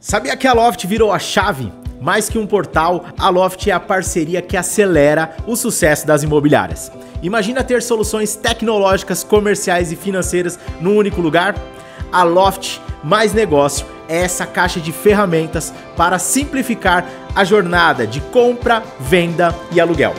Sabia que a Loft virou a chave? Mais que um portal, a Loft é a parceria que acelera o sucesso das imobiliárias. Imagina ter soluções tecnológicas, comerciais e financeiras num único lugar? A Loft Mais Negócio é essa caixa de ferramentas para simplificar a jornada de compra, venda e aluguel.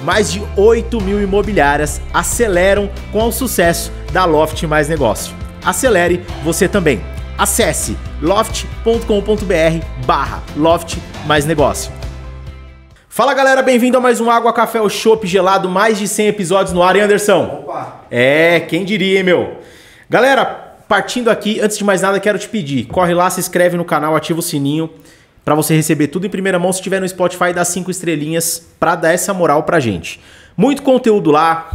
Mais de 8 mil imobiliárias aceleram com o sucesso da Loft Mais Negócio. Acelere você também. Acesse loft.com.br/Loft Mais Negócio. Fala galera, bem-vindo a mais um Água, Café ou Chopp Gelado, mais de 100 episódios no ar, hein, Anderson? Opa! Quem diria, hein, meu? Galera, partindo aqui, antes de mais nada, quero te pedir, corre lá, se inscreve no canal, ativa o sininho pra você receber tudo em primeira mão. Se tiver no Spotify, dá 5 estrelinhas pra dar essa moral pra gente. Muito conteúdo lá.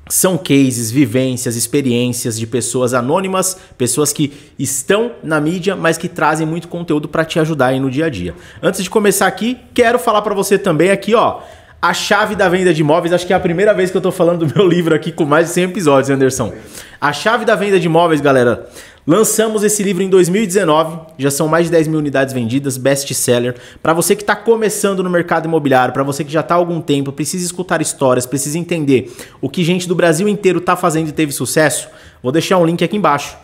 São cases, vivências, experiências de pessoas anônimas, pessoas que estão na mídia, mas que trazem muito conteúdo para te ajudar aí no dia a dia. Antes de começar aqui, quero falar para você também aqui, ó, a chave da venda de imóveis. Acho que é a primeira vez que eu tô falando do meu livro aqui com mais de 100 episódios, Anderson. A chave da venda de imóveis, galera. Lançamos esse livro em 2019, já são mais de 10 mil unidades vendidas, best-seller. Para você que está começando no mercado imobiliário, para você que já está há algum tempo, precisa escutar histórias, precisa entender o que gente do Brasil inteiro está fazendo e teve sucesso, vou deixar um link aqui embaixo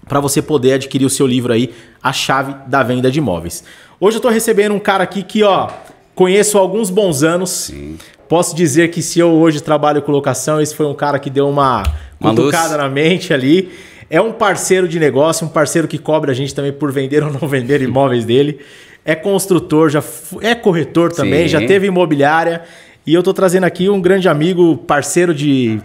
para você poder adquirir o seu livro aí, A Chave da Venda de Imóveis. Hoje eu estou recebendo um cara aqui que, ó, conheço há alguns bons anos. Sim. Posso dizer que se eu hoje trabalho com locação, esse foi um cara que deu uma cutucada na mente ali. É um parceiro de negócio, um parceiro que cobra a gente também por vender ou não vender imóveis dele. É construtor, é corretor também, já teve imobiliária. E eu tô trazendo aqui um grande amigo, parceiro de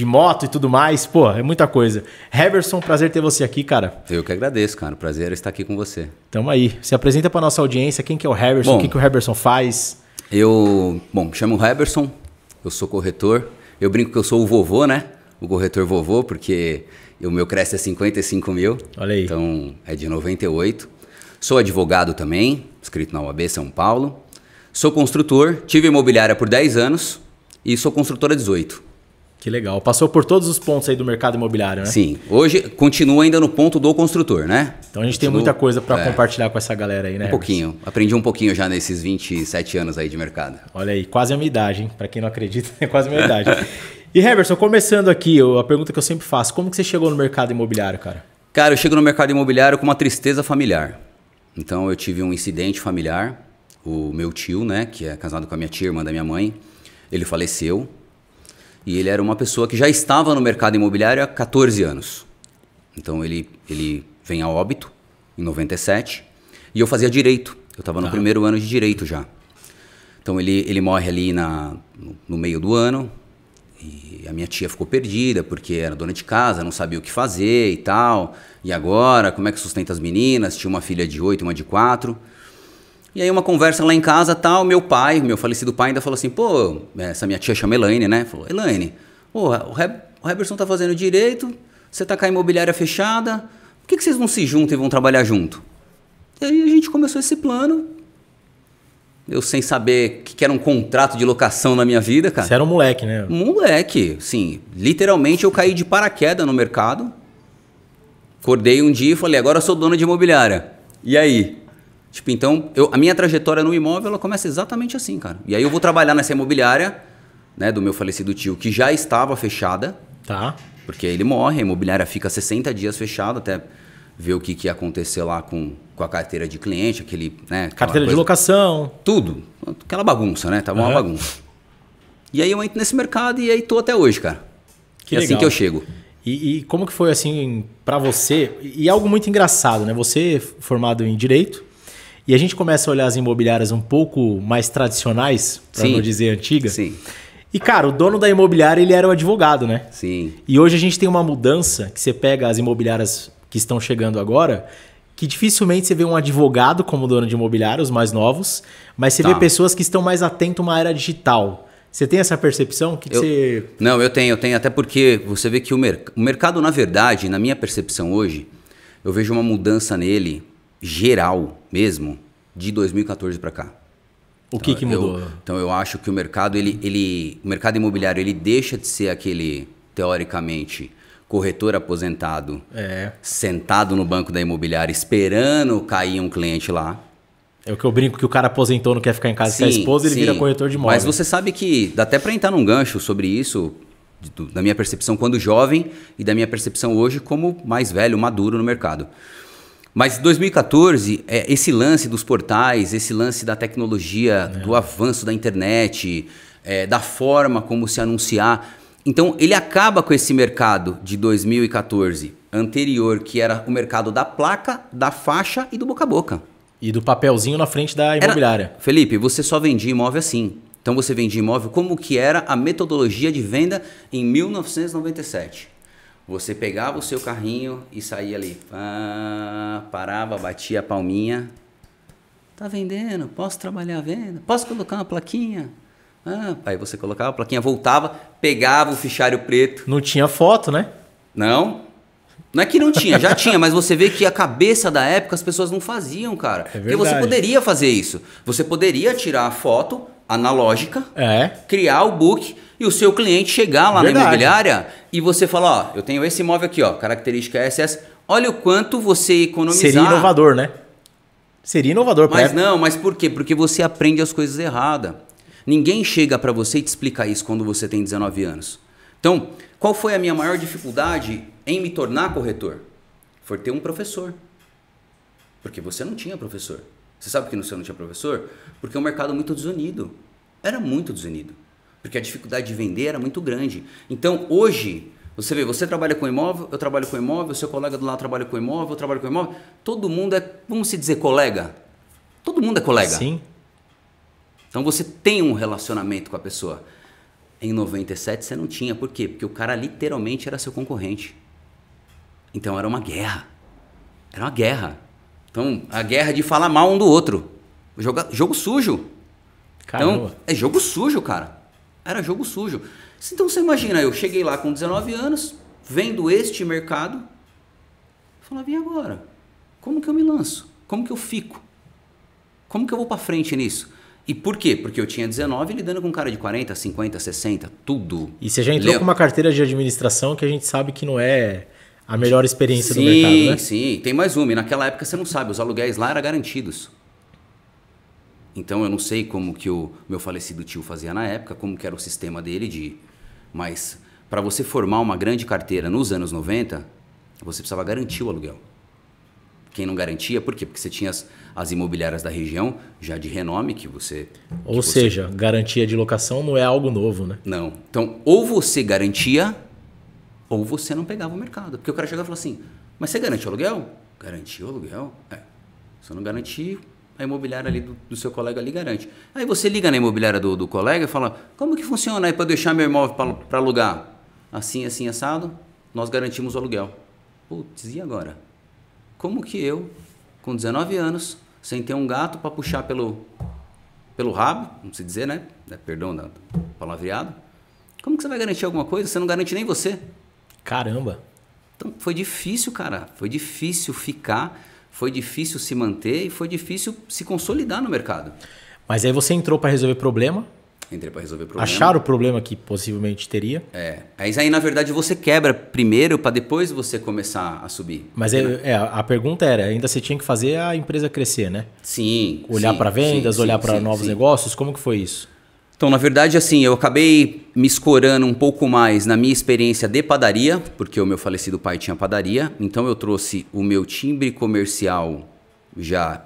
moto e tudo mais. Pô, é muita coisa. Heverson, prazer ter você aqui, cara. Eu que agradeço, cara. Prazer estar aqui com você. Tamo aí. Se apresenta pra nossa audiência. Quem que é o Heverson? O que o Heverson faz? Me chamo Heverson. Eu sou corretor. Eu brinco que eu sou o vovô, né? O corretor vovô, porque... o meu Cresce é 55 mil, olha aí. Então é de 98. Sou advogado também, inscrito na OAB São Paulo. Sou construtor, tive imobiliária por 10 anos e sou construtor há 18. Que legal. Passou por todos os pontos aí do mercado imobiliário, né? Sim. Hoje continua ainda no ponto do construtor, né? Então a gente tem muita coisa para compartilhar com essa galera aí, né? Um pouquinho. Aprendi um pouquinho já nesses 27 anos aí de mercado. Olha aí, quase a minha idade, hein? Para quem não acredita, é quase a minha idade. E Heverson, começando aqui, a pergunta que eu sempre faço, como que você chegou no mercado imobiliário, cara? Cara, eu chego no mercado imobiliário com uma tristeza familiar. Então eu tive um incidente familiar, o meu tio, né, que é casado com a minha tia, irmã da minha mãe, ele faleceu e ele era uma pessoa que já estava no mercado imobiliário há 14 anos. Então ele vem a óbito em 97 e eu fazia direito, eu estava no primeiro ano de direito já. Então ele morre ali no meio do ano. E a minha tia ficou perdida, porque era dona de casa, não sabia o que fazer e tal. E agora, como é que sustenta as meninas? Tinha uma filha de 8, uma de 4. E aí uma conversa lá em casa, tal, meu falecido pai ainda falou assim, pô, essa minha tia chama Elaine, né? Falou, Elaine, pô, o Heverson tá fazendo direito, você tá com a imobiliária fechada, por que vocês não se juntam e vão trabalhar junto? E aí a gente começou esse plano. Eu sem saber que era um contrato de locação na minha vida, cara. Você era um moleque, né? Moleque, sim. Literalmente eu caí de paraquedas no mercado. Acordei um dia e falei, agora eu sou dono de imobiliária. E aí? Tipo, então, a minha trajetória no imóvel, ela começa exatamente assim, cara. E aí eu vou trabalhar nessa imobiliária, né, do meu falecido tio, que já estava fechada. Tá. Porque ele morre, a imobiliária fica 60 dias fechada, até ver o que ia acontecer lá com a carteira de cliente, né, carteira de locação. Tudo. Aquela bagunça, né? Tava uma bagunça. E aí eu entro nesse mercado e aí tô até hoje, cara. Que é legal. assim que eu chego. E como que foi assim pra você? E algo muito engraçado, né? Você formado em Direito e a gente começa a olhar as imobiliárias um pouco mais tradicionais, pra não dizer antigas. Sim. E, cara, o dono da imobiliária, ele era o advogado, né? Sim. E hoje a gente tem uma mudança que você pega as imobiliárias que estão chegando agora, que dificilmente você vê um advogado como dono de imobiliária, os mais novos, mas você vê pessoas que estão mais atentas a uma era digital. Você tem essa percepção? Não, eu tenho, até porque você vê que o mercado, na verdade, na minha percepção hoje, eu vejo uma mudança nele, geral mesmo, de 2014 para cá. O que mudou? Então eu acho que o mercado, o mercado imobiliário, ele deixa de ser aquele teoricamente, corretor aposentado, sentado no banco da imobiliária, esperando cair um cliente lá. É o que eu brinco, que o cara aposentou, não quer ficar em casa com a esposa, ele vira corretor de imóvel. Mas você sabe que, dá até para entrar num gancho sobre isso, da minha percepção quando jovem e da minha percepção hoje como mais velho, maduro no mercado. Mas em 2014, esse lance dos portais, esse lance da tecnologia, do avanço da internet, da forma como se anunciar. Então, ele acaba com esse mercado de 2014 anterior, que era o mercado da placa, da faixa e do boca a boca. E do papelzinho na frente da imobiliária. Felipe, você só vendia imóvel assim. Então, você vendia imóvel como que era a metodologia de venda em 1997. Você pegava o seu carrinho e saía ali. Parava, batia a palminha. Tá vendendo? Posso trabalhar a venda? Posso colocar uma plaquinha? Aí você colocava a plaquinha, voltava, pegava o fichário preto. Não tinha foto, né? Não é que não tinha, já tinha, mas você vê que a cabeça da época as pessoas não faziam, cara. Porque você poderia fazer isso. Você poderia tirar a foto analógica, criar o book e o seu cliente chegar lá na imobiliária e você falar, ó, eu tenho esse imóvel aqui, ó, característica SS, olha o quanto você economizar. Seria inovador, né? Seria inovador. Mas não, mas por quê? Porque você aprende as coisas erradas. Ninguém chega para você e te explica isso quando você tem 19 anos. Então, qual foi a minha maior dificuldade em me tornar corretor? Foi ter um professor. Porque você não tinha professor. Você sabe por que você não tinha professor? Porque é um mercado muito desunido. Era muito desunido. Porque a dificuldade de vender era muito grande. Então, hoje, você vê, você trabalha com imóvel, eu trabalho com imóvel, seu colega do lado trabalha com imóvel, eu trabalho com imóvel. Todo mundo é, vamos se dizer, colega. Todo mundo é colega. Sim. Então você tem um relacionamento com a pessoa. Em 97 você não tinha. Por quê? Porque o cara literalmente era seu concorrente. Então era uma guerra. Era uma guerra. Então a guerra de falar mal um do outro. Jogo sujo. Caramba. Então é jogo sujo, cara. Era jogo sujo. Então você imagina, eu cheguei lá com 19 anos, vendo este mercado, falava, e agora? Como que eu me lanço? Como que eu fico? Como que eu vou pra frente nisso? E por quê? Porque eu tinha 19 lidando com um cara de 40, 50, 60, tudo. E você já entrou com uma carteira de administração que a gente sabe que não é a melhor experiência do mercado, né? Sim, tem mais uma. E naquela época você não sabe, os aluguéis lá eram garantidos. Então eu não sei como que o meu falecido tio fazia na época, como que era o sistema dele Mas para você formar uma grande carteira nos anos 90, você precisava garantir o aluguel. Quem não garantia, por quê? Porque você tinha as imobiliárias da região, já de renome, que você... Ou seja, garantia de locação não é algo novo, né? Não. Então, ou você garantia, ou você não pegava o mercado. Porque o cara chegava e falava assim, mas você garantiu o aluguel? Garantiu o aluguel? Se eu não garantir, a imobiliária ali do seu colega ali garante. Aí você liga na imobiliária do colega e fala, como que funciona aí para eu deixar meu imóvel para alugar? Assim, assim, assado, nós garantimos o aluguel. Putz, e agora? Como que eu, com 19 anos, sem ter um gato para puxar pelo rabo, não se dizer, né? Perdão do palavreado. Como que você vai garantir alguma coisa? Você não garante nem você. Caramba. Então, foi difícil, cara. Foi difícil ficar, foi difícil se manter e foi difícil se consolidar no mercado. Mas aí você entrou para resolver problema. Entrei para resolver problema. Acharam o problema que possivelmente teria. Aí, na verdade, você quebra primeiro para depois você começar a subir. Mas a pergunta era, ainda você tinha que fazer a empresa crescer, né? Sim. Olhar para vendas, olhar para novos negócios. Como que foi isso? Então, na verdade, assim, eu acabei me escorando um pouco mais na minha experiência de padaria, porque o meu falecido pai tinha padaria. Então, eu trouxe o meu timbre comercial já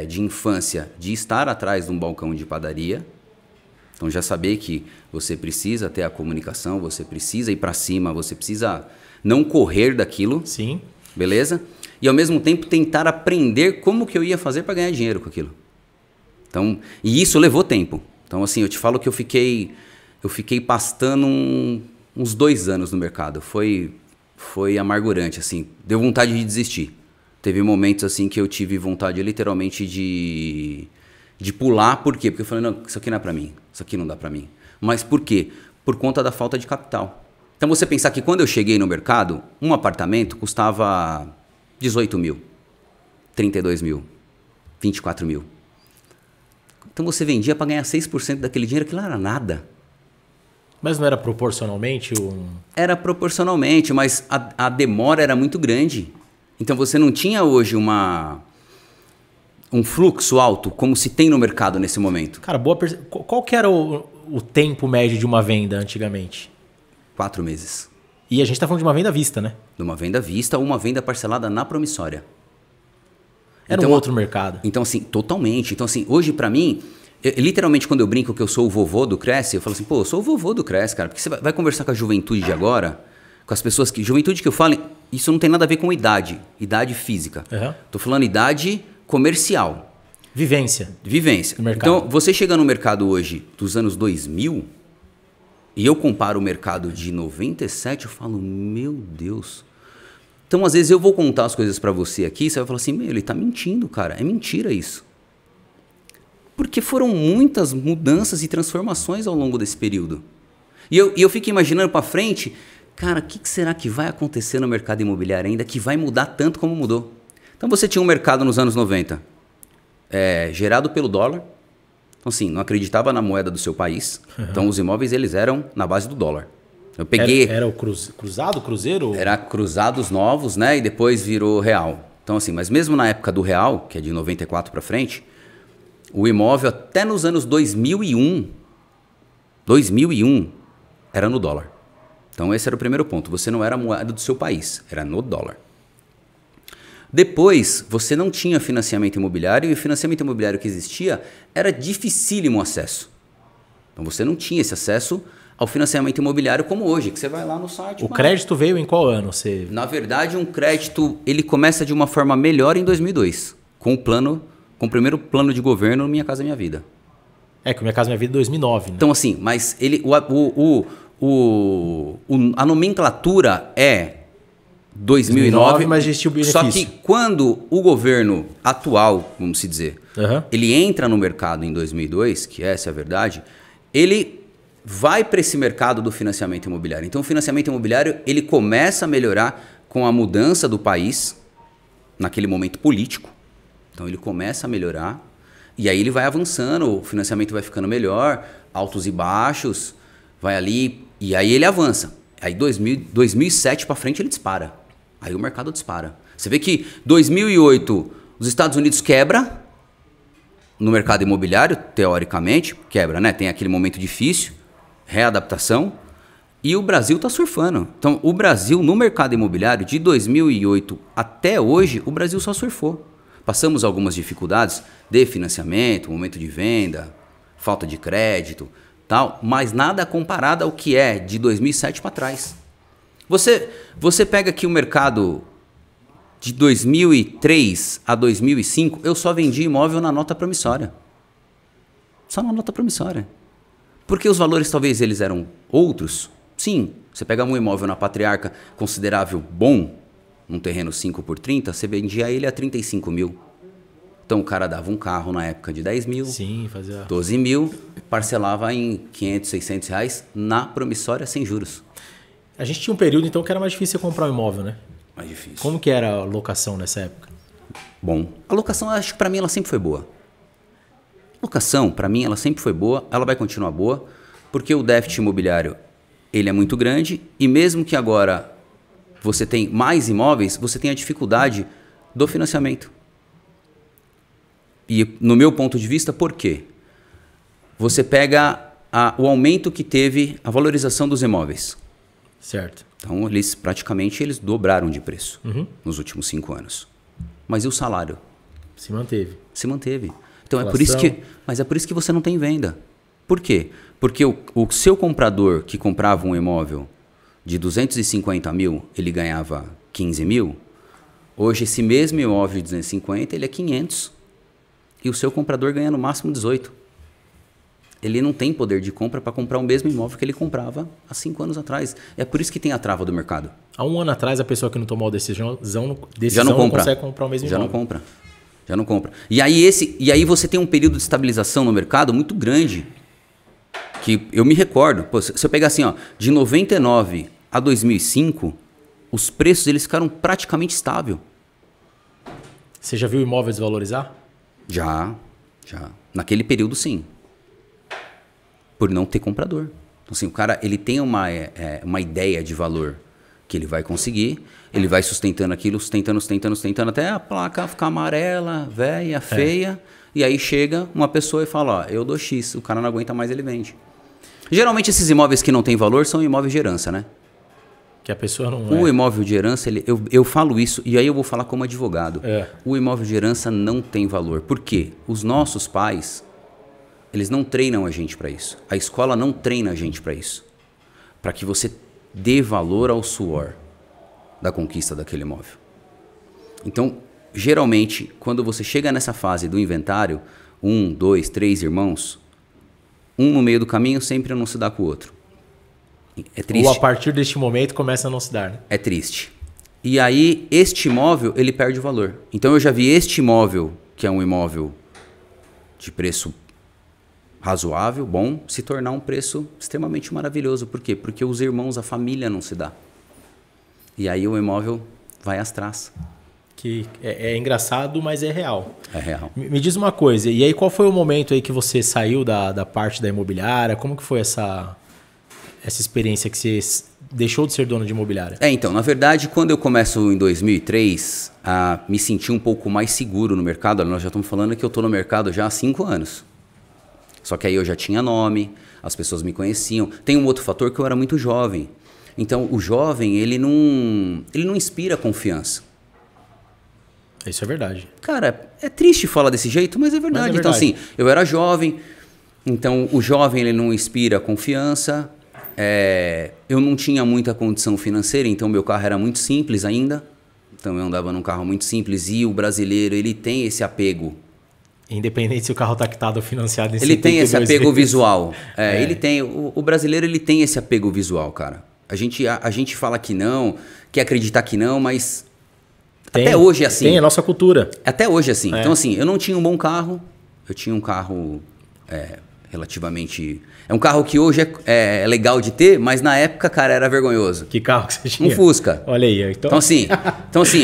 de infância, de estar atrás de um balcão de padaria. Então, já saber que você precisa ter a comunicação, você precisa ir para cima, você precisa não correr daquilo. Sim. Beleza? E, ao mesmo tempo, tentar aprender como que eu ia fazer para ganhar dinheiro com aquilo. Então, e isso levou tempo. Então, assim, eu te falo que eu fiquei pastando uns 2 anos no mercado. Foi amargurante, assim. Deu vontade de desistir. Teve momentos, assim, que eu tive vontade, literalmente, de pular. Por quê? Porque eu falei, não, isso aqui não é para mim. Isso aqui não dá para mim. Mas por quê? Por conta da falta de capital. Então, você pensar que quando eu cheguei no mercado, um apartamento custava 18 mil, 32 mil, 24 mil. Então você vendia para ganhar 6% daquele dinheiro, aquilo não era nada. Mas não era proporcionalmente? Era proporcionalmente, mas a demora era muito grande. Então você não tinha hoje um fluxo alto, como se tem no mercado nesse momento. Cara, qual que era o tempo médio de uma venda antigamente? 4 meses. E a gente está falando de uma venda à vista, né? De uma venda à vista ou uma venda parcelada na promissória. Era um outro mercado. Então, assim, totalmente. Então, assim, hoje pra mim, literalmente quando eu brinco que eu sou o vovô do Cresce, eu falo assim, pô, eu sou o vovô do Cresce, cara. Porque você vai conversar com a juventude de agora, com as pessoas que... Juventude que eu falo, isso não tem nada a ver com idade física. Uhum. Tô falando idade comercial. Vivência. No mercado. Então, você chega no mercado hoje dos anos 2000 e eu comparo o mercado de 97, eu falo, meu Deus. Então, às vezes eu vou contar as coisas pra você aqui, você vai falar assim, meu, ele tá mentindo, cara. É mentira isso. Porque foram muitas mudanças e transformações ao longo desse período. E eu fico imaginando pra frente, cara, o que será que vai acontecer no mercado imobiliário ainda que vai mudar tanto como mudou? Então, você tinha um mercado nos anos 90, gerado pelo dólar. Então, assim, não acreditava na moeda do seu país. Uhum. Então, os imóveis, eles eram na base do dólar. Eu peguei... Era o cruzeiro? Era cruzados novos, né? E depois virou real. Então, assim, mas mesmo na época do real, que é de 94 para frente, o imóvel até nos anos 2001 era no dólar. Então, esse era o primeiro ponto. Você não era a moeda do seu país, era no dólar. Depois, você não tinha financiamento imobiliário e o financiamento imobiliário que existia era dificílimo o acesso. Então, você não tinha esse acesso ao financiamento imobiliário como hoje, que você vai lá no site. O crédito veio em qual ano? Na verdade, um crédito ele começa de uma forma melhor em 2002, com o primeiro plano de governo Minha Casa Minha Vida. Que o Minha Casa Minha Vida é 2009, né? Então, assim, mas a nomenclatura é 2009, mas existiu o benefício. Só que quando o governo atual, vamos se dizer, ele entra no mercado em 2002, que essa é a verdade, ele vai para esse mercado do financiamento imobiliário. Então, o financiamento imobiliário ele começa a melhorar com a mudança do país, naquele momento político. Então, ele começa a melhorar e aí ele vai avançando, o financiamento vai ficando melhor, altos e baixos, vai ali e aí ele avança. Aí 2007 para frente ele dispara. Aí o mercado dispara. Você vê que 2008 os Estados Unidos quebra no mercado imobiliário, teoricamente, quebra, né? Tem aquele momento difícil, readaptação, e o Brasil está surfando. Então, o Brasil no mercado imobiliário de 2008 até hoje, o Brasil só surfou. Passamos algumas dificuldades de financiamento, momento de venda, falta de crédito, tal, mas nada comparado ao que é de 2007 para trás. Você pega aqui o mercado de 2003 a 2005, eu só vendi imóvel na nota promissória. Só na nota promissória. Porque os valores talvez eles eram outros. Sim, você pega um imóvel na Patriarca considerável bom, um terreno 5 por 30, você vendia ele a 35 mil. Então o cara dava um carro na época de 10 mil, sim, fazia 12 mil, parcelava em 500, 600 reais na promissória sem juros. A gente tinha um período então que era mais difícil comprar um imóvel, né? Mais difícil. Como que era a locação nessa época? Bom, a locação acho que para mim ela sempre foi boa. Locação, para mim, ela sempre foi boa, ela vai continuar boa, porque o déficit imobiliário ele é muito grande e mesmo que agora você tem mais imóveis, você tem a dificuldade do financiamento. E no meu ponto de vista, por quê? Você pega o aumento que teve a valorização dos imóveis. Certo. Então, praticamente eles dobraram de preço nos últimos 5 anos. Mas e o salário? Se manteve. Se manteve. Então, é por isso que você não tem venda. Por quê? Porque o seu comprador que comprava um imóvel de 250 mil, ele ganhava 15 mil. Hoje, esse mesmo imóvel de 250, ele é 500. E o seu comprador ganha no máximo 18. Ele não tem poder de compra para comprar o mesmo imóvel que ele comprava há 5 anos atrás. É por isso que tem a trava do mercado. Há 1 ano atrás, a pessoa que não tomou a decisão já não consegue comprar o mesmo imóvel. Já não compra. E aí você tem um período de estabilização no mercado muito grande. Que eu me recordo. Pô, se eu pegar assim, ó, de 99 a 2005, os preços eles ficaram praticamente estáveis. Você já viu o imóvel desvalorizar? Já. Naquele período, sim. Por não ter comprador. Então, assim, o cara ele tem uma ideia de valor que ele vai conseguir, ele vai sustentando aquilo, sustentando, até a placa ficar amarela, velha, feia, e aí chega uma pessoa e fala, ó, eu dou X, o cara não aguenta mais, ele vende. Geralmente esses imóveis que não têm valor são imóveis de herança, né? Que a pessoa não O imóvel de herança, eu falo isso, e aí eu vou falar como advogado. O imóvel de herança não tem valor. Por quê? Os nossos pais, eles não treinam a gente para isso. A escola não treina a gente para isso. Para que você dê valor ao suor da conquista daquele imóvel. Então, geralmente, quando você chega nessa fase do inventário, 1, 2, 3 irmãos, um no meio do caminho sempre não se dá com o outro. É triste. Ou a partir deste momento começa a não se dar, né? É triste. E aí, este imóvel, ele perde o valor. Então, eu já vi este imóvel, que é um imóvel de preço razoável, bom, se tornar um preço extremamente maravilhoso. Por quê? Porque os irmãos, a família não se dá. E aí o imóvel vai às traças. Que é engraçado, mas é real. É real. Me diz uma coisa, e aí qual foi o momento aí que você saiu da parte da imobiliária? Como que foi essa experiência que você deixou de ser dono de imobiliária? Então, na verdade, quando eu começo em 2003 a me sentir um pouco mais seguro no mercado, olha, nós já estamos falando que eu estou no mercado já há 5 anos. Só que aí eu já tinha nome, as pessoas me conheciam. Tem um outro fator que eu era muito jovem. Então, o jovem, ele não inspira confiança. Isso é verdade. Cara, é triste falar desse jeito, mas é verdade. Mas é verdade. Então, assim, eu era jovem, então o jovem ele não inspira confiança. Eu não tinha muita condição financeira, então meu carro era muito simples ainda. Então eu andava num carro muito simples e o brasileiro, ele tem esse apego. Independente se o carro está quitado ou financiado. Ele tem esse apego visual. Ele tem, o brasileiro ele tem esse apego visual, cara. A gente fala que não, quer acreditar que não, mas até hoje é assim. Tem a nossa cultura. Até hoje é assim. Então, assim, eu não tinha um bom carro. Eu tinha um carro relativamente... É um carro que hoje é legal de ter, mas na época, cara, era vergonhoso. Que carro que você tinha? Um Fusca. Olha aí. Então, assim,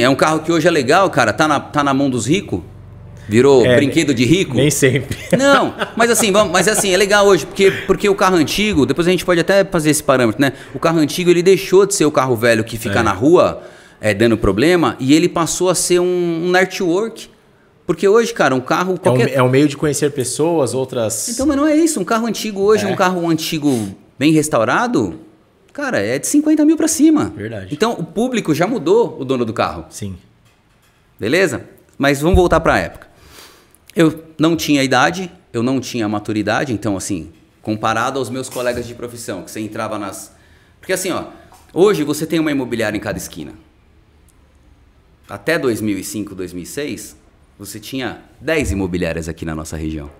é um carro que hoje é legal, cara. Tá na mão dos ricos. Virou brinquedo de rico? Nem sempre. Não, mas assim, é legal hoje, porque o carro antigo, depois a gente pode até fazer esse parâmetro, né? O carro antigo, ele deixou de ser o carro velho que fica na rua dando problema e ele passou a ser um network. Porque hoje, cara, um carro... É um meio de conhecer pessoas, outras... Então, mas não é isso. Um carro antigo hoje, um carro antigo bem restaurado, cara, é de 50 mil pra cima. Verdade. Então, o público já mudou o dono do carro. Sim. Beleza? Mas vamos voltar pra época. Eu não tinha idade, eu não tinha maturidade, então assim, comparado aos meus colegas de profissão, que você entrava nas... Porque assim, ó, hoje você tem uma imobiliária em cada esquina. Até 2005, 2006, você tinha 10 imobiliárias aqui na nossa região.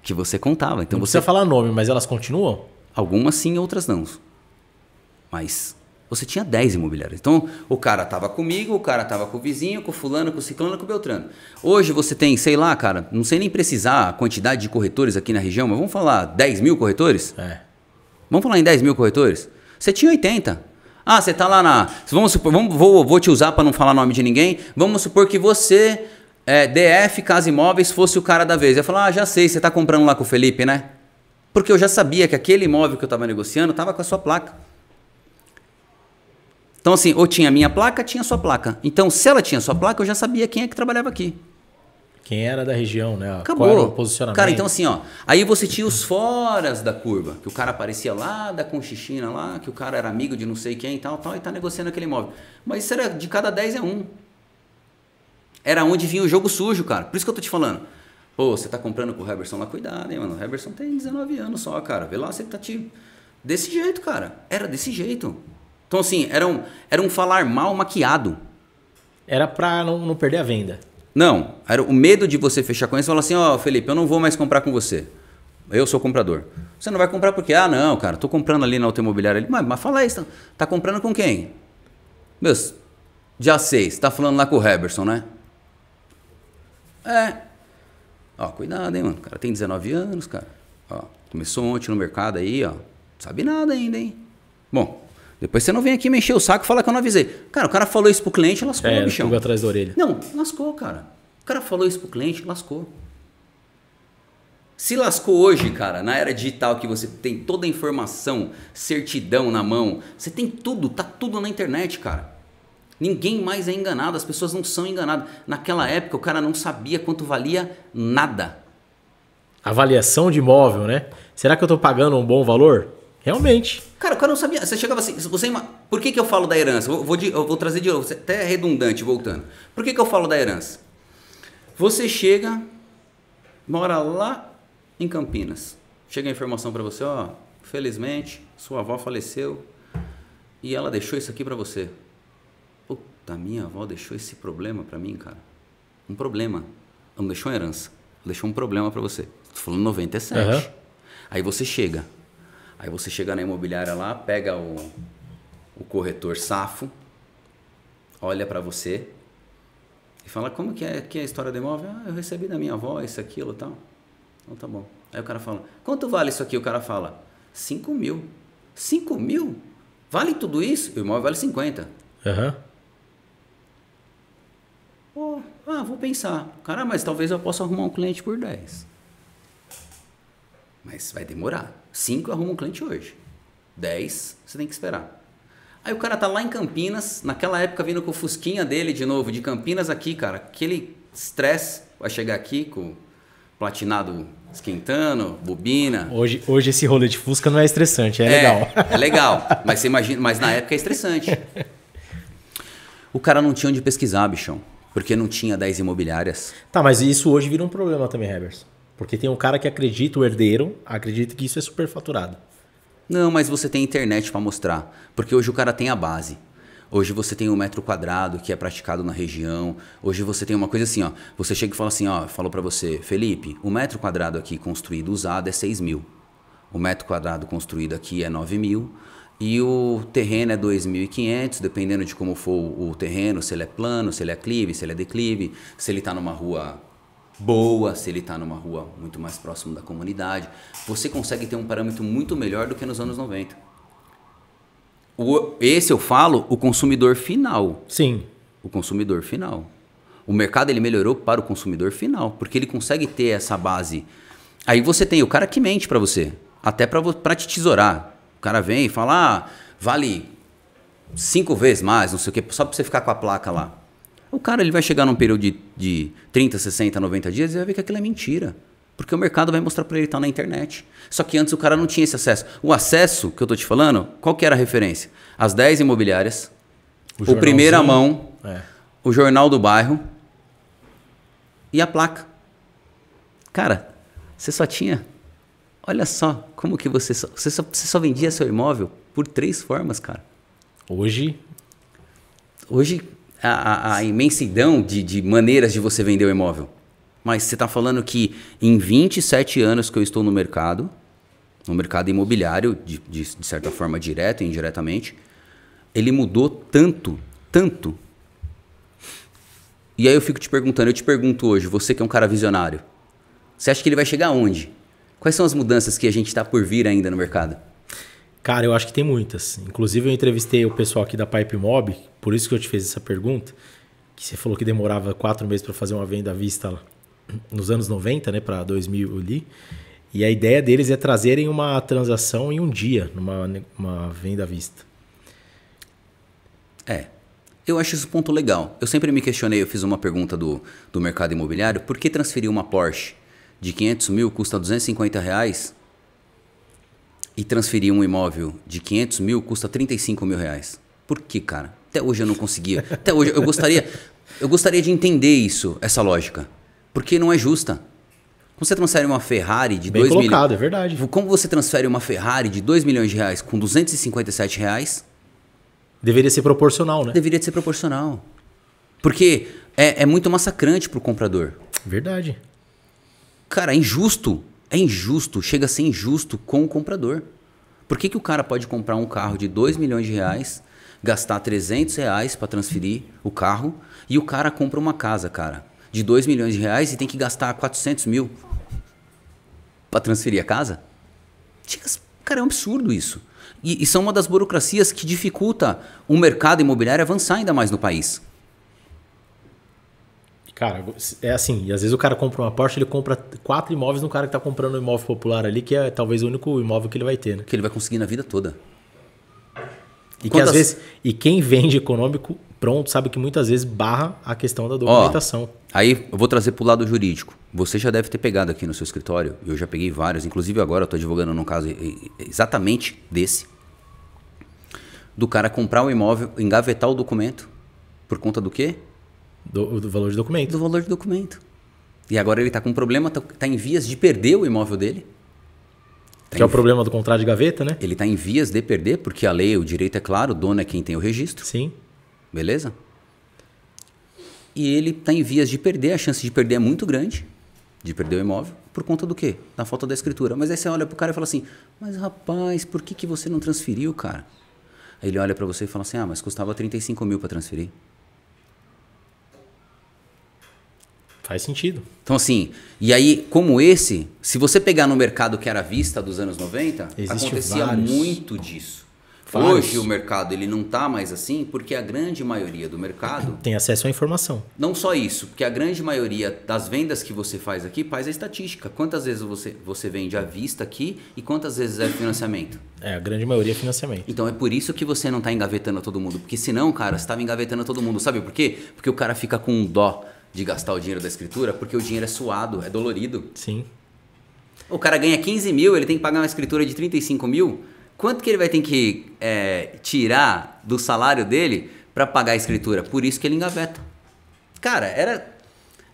Que você contava. Então não precisa falar nome, mas elas continuam? Algumas sim, outras não. Mas... Você tinha 10 imobiliárias. Então, o cara tava comigo, o cara tava com o vizinho, com o fulano, com o ciclano, com o beltrano. Hoje você tem, sei lá, cara, não sei nem precisar a quantidade de corretores aqui na região, mas vamos falar 10 mil corretores? Vamos falar em 10 mil corretores? Você tinha 80. Ah, você tá lá na... Vamos supor, vou te usar para não falar nome de ninguém. Vamos supor que você, DF Casa Imóveis, fosse o cara da vez. Eu ia falar, já sei, você tá comprando lá com o Felipe, né? Porque eu já sabia que aquele imóvel que eu tava negociando tava com a sua placa. Então, assim, ou tinha a minha placa, tinha a sua placa. Então, se ela tinha a sua placa, eu já sabia quem é que trabalhava aqui. Quem era da região, né? Acabou. Qual era o posicionamento. Cara, então assim, ó. Aí você tinha os foras da curva. Que o cara aparecia lá da Conchichina lá, que o cara era amigo de não sei quem e tal, e tá negociando aquele imóvel. Mas isso era de cada 10 é um. Era onde vinha o jogo sujo, cara. Por isso que eu tô te falando. Pô, você tá comprando com o Heberson lá, cuidado, hein, mano. O Heberson tem 19 anos só, cara. Vê lá, você tá te... Desse jeito, cara. Era desse jeito. Então, assim, era um falar mal maquiado. Era pra não perder a venda. Não, era o medo de você fechar com eles e falar assim, ó, Felipe, eu não vou mais comprar com você. Eu sou comprador. Você não vai comprar porque, não, cara, tô comprando ali na outra imobiliária ali. Mas fala isso, tá comprando com quem? Meus, já sei, você tá falando lá com o Heberson, né? Ó, cuidado, hein, mano. O cara tem 19 anos, cara. Ó, começou ontem no mercado aí, ó. Não sabe nada ainda, hein? Bom, depois você não vem aqui me encher o saco e falar que eu não avisei. Cara, o cara falou isso pro cliente, lascou, bichão. Pulga atrás da orelha. Não, lascou, cara. O cara falou isso pro cliente, lascou. Se lascou hoje, cara, na era digital que você tem toda a informação, certidão na mão, você tem tudo, tá tudo na internet, cara. Ninguém mais é enganado, as pessoas não são enganadas. Naquela época o cara não sabia quanto valia nada. Avaliação de imóvel, né? Será que eu tô pagando um bom valor? Realmente. Cara, o cara não sabia. Você chegava assim. Por que eu falo da herança? Eu vou trazer de novo, até redundante, voltando. Por que eu falo da herança? Você chega, mora lá em Campinas. Chega a informação para você, ó, felizmente, sua avó faleceu e ela deixou isso aqui para você. Puta, minha avó deixou esse problema para mim, cara. Um problema. Ela não deixou uma herança. Ela deixou um problema para você. Tô falando 97. Uhum. Aí você chega na imobiliária lá, pega o corretor safo, olha para você e fala, como que é a história do imóvel? Ah, eu recebi da minha avó isso, aquilo e tal. Então tá bom. Aí o cara fala, quanto vale isso aqui? O cara fala, 5 mil. 5 mil? Vale tudo isso? O imóvel vale 50. Vou pensar. Cara, mas talvez eu possa arrumar um cliente por 10. Mas vai demorar. 5 arruma um cliente hoje. 10 você tem que esperar. Aí o cara tá lá em Campinas, naquela época vindo com o fusquinha dele de novo, de Campinas aqui, cara. Aquele estresse, vai chegar aqui com o platinado esquentando, bobina. Hoje esse rolê de fusca não é estressante, é legal. É legal, mas você imagina, mas na época é estressante. O cara não tinha onde pesquisar, bichão, porque não tinha 10 imobiliárias. Tá, mas isso hoje vira um problema também, Heberson. Porque tem um cara que acredita, o herdeiro, acredita que isso é superfaturado. Não, mas você tem internet para mostrar. Porque hoje o cara tem a base. Hoje você tem um metro quadrado que é praticado na região. Hoje você tem uma coisa assim, ó. Você chega e fala assim, ó. Falou para você, Felipe, o metro quadrado aqui construído usado é 6 mil. O metro quadrado construído aqui é 9 mil. E o terreno é 2.500, dependendo de como for o terreno. Se ele é plano, se ele é aclive, se ele é declive. Se ele está numa rua boa, se ele está numa rua muito mais próximo da comunidade, você consegue ter um parâmetro muito melhor do que nos anos 90. Esse eu falo, o consumidor final. Sim. O consumidor final. O mercado ele melhorou para o consumidor final, porque ele consegue ter essa base. Aí você tem o cara que mente para você, até para te tesourar. O cara vem e fala, vale 5 vezes mais, não sei o quê, só para você ficar com a placa lá. O cara ele vai chegar num período de 30, 60, 90 dias e vai ver que aquilo é mentira. Porque o mercado vai mostrar para ele estar na internet. Só que antes o cara não tinha esse acesso. O acesso que eu tô te falando, qual que era a referência? As 10 imobiliárias, o primeira mão, o jornal do bairro e a placa. Cara, você só tinha... Olha só como que você só vendia seu imóvel por 3 formas, cara. Hoje a imensidão de maneiras de você vender o imóvel. Mas você está falando que em 27 anos que eu estou no mercado imobiliário, de certa forma direto e indiretamente, ele mudou tanto. E aí eu fico te perguntando, eu te pergunto hoje, você que é um cara visionário, você acha que ele vai chegar aonde? Quais são as mudanças que a gente está por vir ainda no mercado? Cara, eu acho que tem muitas. Inclusive eu entrevistei o pessoal aqui da Pipe Mob, por isso que eu te fiz essa pergunta, que você falou que demorava 4 meses para fazer uma venda à vista lá, nos anos 90, né, para 2000 ali. E a ideia deles é trazerem uma transação em um dia, numa venda à vista. Eu acho esse ponto legal. Eu sempre me questionei, eu fiz uma pergunta do mercado imobiliário, por que transferir uma Porsche de 500 mil custa R$250 e transferir um imóvel de 500 mil custa 35 mil reais? Por que, cara? Até hoje eu não conseguia. Até hoje eu gostaria de entender isso, essa lógica. Porque não é justa. Como você transfere uma Ferrari de 2 milhões... é verdade. Como você transfere uma Ferrari de 2 milhões de reais com 257 reais... Deveria ser proporcional, né? Deveria ser proporcional. Porque é muito massacrante pro comprador. Verdade. Cara, é injusto. É injusto. Chega a ser injusto com o comprador. Por que o cara pode comprar um carro de 2 milhões de reais, gastar 300 reais para transferir o carro, e o cara compra uma casa, cara, de 2 milhões de reais e tem que gastar 400 mil para transferir a casa? Cara, é um absurdo isso. E são uma das burocracias que dificulta o mercado imobiliário avançar ainda mais no país. Cara, é assim, e às vezes o cara compra uma Porsche, ele compra 4 imóveis no cara que tá comprando um imóvel popular ali, que é talvez o único imóvel que ele vai ter, né? Que ele vai conseguir na vida toda. E que às vezes, e quem vende econômico pronto sabe que muitas vezes barra a questão da documentação. Aí eu vou trazer pro lado jurídico. Você já deve ter pegado aqui no seu escritório, eu já peguei vários, inclusive agora eu tô advogando num caso exatamente desse, do cara comprar um imóvel, engavetar o documento, por conta do quê? Do valor de documento. Do valor de documento. E agora ele tá com um problema, tá em vias de perder o imóvel dele. Que é o problema do contrato de gaveta, né? Ele tá em vias de perder, porque a lei, o direito é claro, o dono é quem tem o registro. Sim. Beleza? E ele tá em vias de perder, a chance de perder é muito grande, de perder o imóvel, por conta do quê? Da falta da escritura. Mas aí você olha pro cara e fala assim, mas rapaz, por que você não transferiu, cara? Aí ele olha para você e fala assim, mas custava 35 mil para transferir. Faz sentido. Então assim, e aí como esse, se você pegar no mercado que era à vista dos anos 90, acontecia muito disso. Hoje o mercado ele não está mais assim porque a grande maioria do mercado... Tem acesso à informação. Não só isso, porque a grande maioria das vendas que você faz aqui faz a estatística. Quantas vezes você vende à vista aqui e quantas vezes é financiamento? A grande maioria é financiamento. Então é por isso que você não está engavetando todo mundo. Porque senão, cara, você estava engavetando todo mundo. Sabe por quê? Porque o cara fica com dó de gastar o dinheiro da escritura, porque o dinheiro é suado, é dolorido. Sim. O cara ganha 15 mil, ele tem que pagar uma escritura de 35 mil. Quanto que ele vai ter que tirar do salário dele para pagar a escritura? Por isso que ele engaveta. Cara,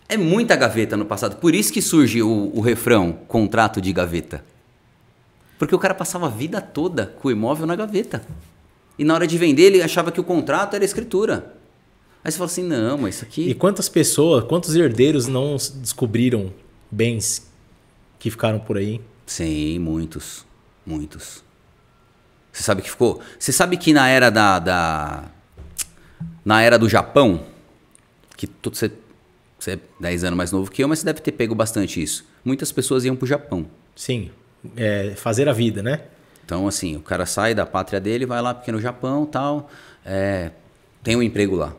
é muita gaveta no passado. Por isso que surge o refrão, contrato de gaveta. Porque o cara passava a vida toda com o imóvel na gaveta. E na hora de vender, ele achava que o contrato era escritura. Aí você fala assim, não, mas isso aqui... E quantas pessoas, quantos herdeiros não descobriram bens que ficaram por aí? Sim, muitos. Muitos. Você sabe que ficou... Você sabe que na era na era do Japão, que você é 10 anos mais novo que eu, mas você deve ter pego bastante isso. Muitas pessoas iam pro Japão. Sim, fazer a vida, né? Então, assim, o cara sai da pátria dele, vai lá porque no Japão tal, tem um emprego lá.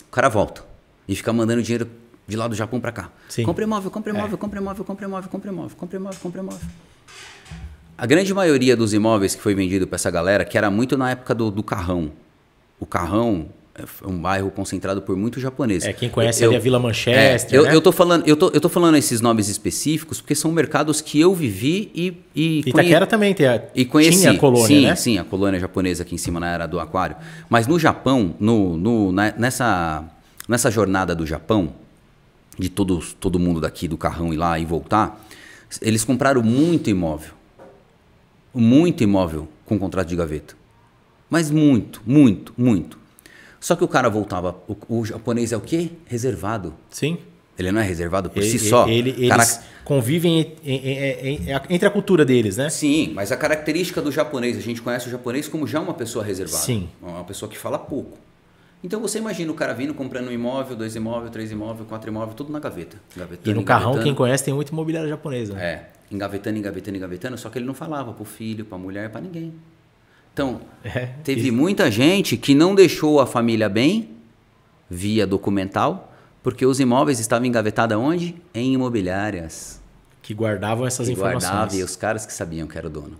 O cara volta e fica mandando dinheiro de lá do Japão para cá. Sim. Compre imóvel, compre imóvel, compre imóvel, compre imóvel, compre imóvel, compre imóvel, compre imóvel. A grande maioria dos imóveis que foi vendido para essa galera, que era muito na época do Carrão. O Carrão é um bairro concentrado por muitos japoneses. Quem conhece ali a Vila Manchester, né? Eu tô falando esses nomes específicos porque são mercados que eu vivi e Itaquera também conheci. Tinha a colônia, sim, né? Sim, a colônia japonesa aqui em cima na era do aquário. Mas no Japão, nessa jornada do Japão, de todo mundo daqui do Carrão ir lá e voltar, eles compraram muito imóvel com contrato de gaveta. Mas muito, muito, muito. Só que o cara voltava, o japonês é o quê? Reservado. Sim. Ele não é reservado por si só. Eles convivem entre a cultura deles, né? Sim, mas a característica do japonês, a gente conhece o japonês como já uma pessoa reservada. Sim. Uma pessoa que fala pouco. Então você imagina o cara vindo comprando um imóvel, 2 imóveis, 3 imóveis, 4 imóveis, tudo na gaveta. E no Carrão, quem conhece, tem muito imobiliário japonesa. Né? Engavetando, só que ele não falava pro filho, pra mulher, pra ninguém. Então, teve muita gente que não deixou a família bem, via documental, porque os imóveis estavam engavetados onde? Em imobiliárias. Que guardavam essas informações. E os caras que sabiam que era o dono.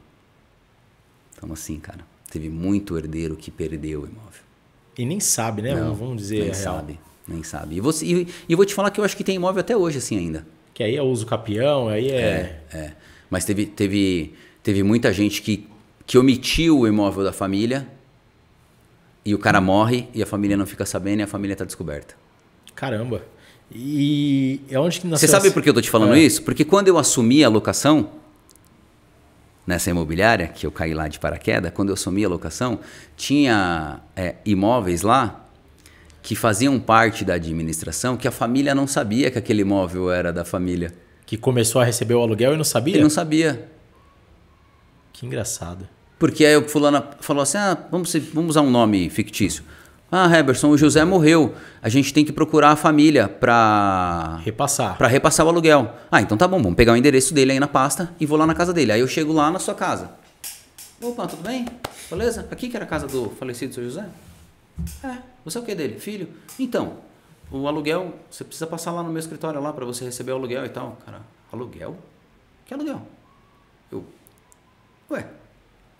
Então, assim, cara, teve muito herdeiro que perdeu o imóvel. E nem sabe, né? Não, vamos dizer nem sabe, nem sabe. E eu vou te falar que eu acho que tem imóvel até hoje assim ainda. Que aí é uso capião, aí Mas teve muita gente que omitiu o imóvel da família e o cara morre e a família não fica sabendo e a família está descoberta. Caramba. E é onde que Você sabe por que eu tô te falando isso? Porque quando eu assumi a locação nessa imobiliária, que eu caí lá de paraquedas, quando eu assumi a locação, tinha imóveis lá que faziam parte da administração que a família não sabia que aquele imóvel era da família. Que começou a receber o aluguel e não sabia? Ele não sabia. Que engraçado. Porque aí o fulano falou assim, vamos usar um nome fictício. Heberson, o José morreu. A gente tem que procurar a família para repassar o aluguel. Então tá bom, vamos pegar o endereço dele aí na pasta e vou lá na casa dele. Aí eu chego lá na sua casa. Opa, tudo bem? Beleza? Aqui que era a casa do falecido seu José? Você é o que dele? Filho? Então, o aluguel, você precisa passar lá no meu escritório lá para você receber o aluguel e tal. Cara, aluguel? Que aluguel? Ué,